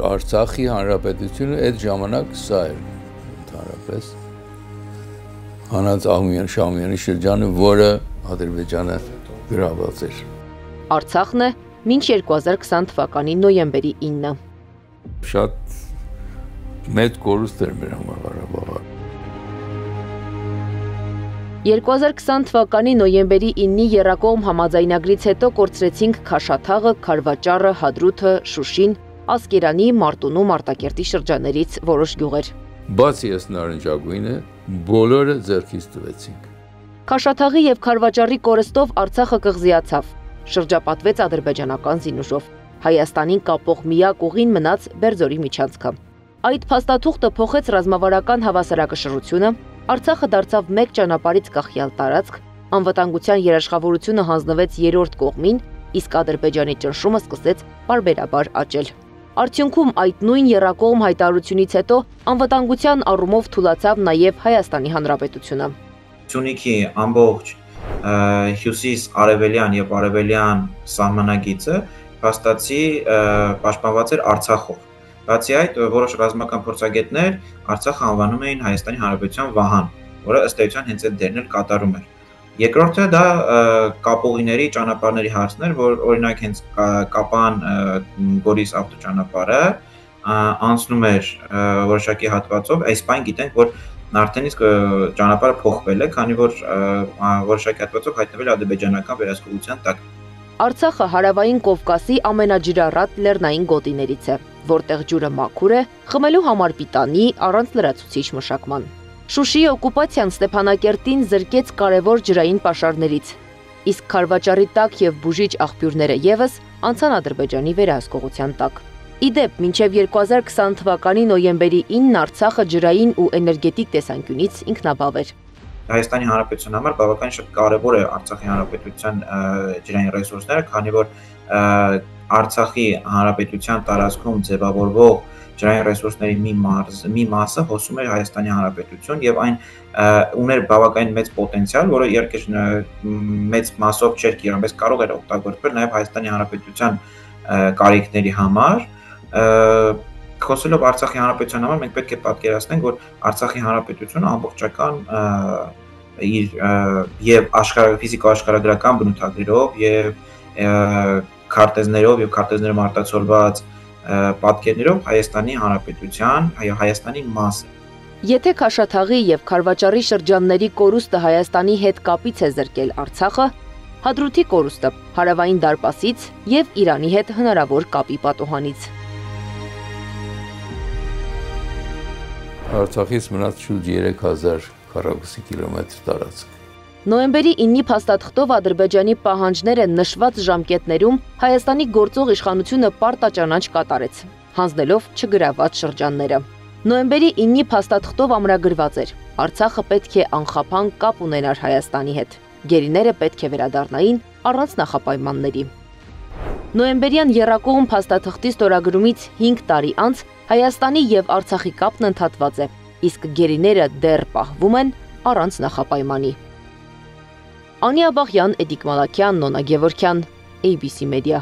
Արցախի հանրապետությունը այդ ժամանակ սա էր ընդհանրապես Հանած Շահումյանի շրջանը, որը Ադրբեջանը գրաված էր։ Արցախն է մինչ 2020 թվականի նոյեմբերի 9-ը։ Շատ մեծ կորուստ էր մեր համար Ղարաբաղը։ 2020 թվականի նոյեմբերի 9-ի եռակողմ համաձայնագրից հետո կորցրեցինք Քաշաթաղը, Քարվաճառը, Հադրութը, Շուշին, Ասկերանի, Մարտունու, Մարտակերտի շրջաններից որոշ գյուղեր։ Բացի այս նարնջագույնը, բոլորը ձեռքից տվեցինք։ Քաշաթաղի եւ Քարվաճառի կորստով Արցախը կղզիացավ, շրջապատվեց ադրբեջանական զինուժով։ Հայաստանին կապող միակ ուղին մնաց Բերձորի միջանցքը։ Այդ փաստաթուղթը փոխեց ռազմավարական հավասարակշռությունը, Արցախը դարձավ մեկ ճանապարհից կախյալ տարածք, անվտանգության երաշխավորությունը հանձնվեց երրորդ կողմին, իսկ Ադրբեջանի ճնշումը սկսեց պարբերաբար աճել։ Արդյունքում այդ նույն եռակողմ հայտարարությունից հետո անվտանգության առումով թուլացավ նաև Հայաստանի Հանրապետությունը։ Սյունիքի ամբողջ հյուսիս-արևելյան եւ արևելյան սահմանագիծը փաստացի պաշտպանված էր Արցախով։ Բացի այդ, որոշ ռազմական փորձագետներ Արցախը անվանում էին Հայաստանի Հանրապետության վահան, որը ըստ էության հենց այդ դերն էլ կատարում էր։ Երկրորդը դա կապողիների ճանապարհների հարցն էր, որ օրինակ հենց Կապան Գորիս ավտոճանապարհը անցնում էր որոշակի հատվածով, այս բան գիտենք, որ արդեն իսկ ճանապարհը փոխվել է, քանի որ որոշակի հատվածով հայտնվել է ադրբեջանական վերահսկողության տակ։ Արցախը հարավային Կովկասի ամենաջրառատ լեռնային գոտիներից է, որտեղ ջուրը մաքուր է, խմելու համար պիտանի, առանց լրացուցիչ մշակման։ Շուշիի օկուպացիան Ստեփանակերտին զրկեց կարևոր ջրային պաշարներից, իսկ Քարվաճառի տակ եւ բուժիչ աղբյուրները եւս անցան Ադրբեջանի վերահսկողության տակ։ Իդեպ, մինչև 2020 թվականի նոյեմբերի 9-ն Արցախը ջրային ու էներգետիկ տեսանկյունից ինքնաբավ էր։ Հայաստանի Հանրապետության համար բավականին շատ կարևոր է Արցախի Հանրապետության ջրային ռեսուրսները, քանի որ Արցախի Հանրապետության տարածքում ձևավորվող ջրային ռեսուրսների մի մասը հոսում էր Հայաստանի Հանրապետություն եւ այն ուներ բավականին մեծ պոտենցիալ, որը իհարկե մեծ մասով չէր կիրառվում, բայց կարող էր օգտագործվել նաեւ Հայաստանի Հանրապետության կարիքների համար։ Խոսելով Արցախի Հանրապետության համար, մենք պետք է պատկերացնենք, որ Արցախի Հանրապետությունը ամբողջական իր եւ ֆիզիկո-աշխարհագրական բնութագրերով եւ քարտեզներով եւ քարտեզներում արտացոլված պատկերներով Հայաստանի Հանրապետության, Հայաստանի մաս է։ Եթե Քաշաթաղի եւ Քարվաճառի շրջանների կորուստը Հայաստանի հետ կապից է զրկել Արցախը, Հադրութի կորուստը հարավային դարպասից եւ Իրանի հետ հնարավոր կապի պատոհանից։ Արցախից մնաց շուրջ 3000 քառակուսի կիլոմետր տարածք։ Նոյեմբերի 9-ի փաստաթղթով Ադրբեջանի պահանջները նշված ժամկետներում Հայաստանի գործող իշխանությունը պարտաճանաչ կատարեց, հանձնելով չգրաված շրջանները։ Նոյեմբերի 9-ի փաստաթղթով ամրագրված էր. Արցախը պետք է անխափան կապ ունենար Հայաստանի հետ։ Գերիները պետք է վերադառնային առանց նախապայմանների։ Նոյեմբերյան եռակողմ փաստաթղթի ստորագրումից 5 տարի անց Հայաստանի եւ Արցախի կապն ընդհատված է, իսկ գերիները դեռ պահվում են առանց նախապայմանի։ Անի Աբաղյան, Էդիկ Մալաքյան, Նոնա Գևորգյան, ABC Media։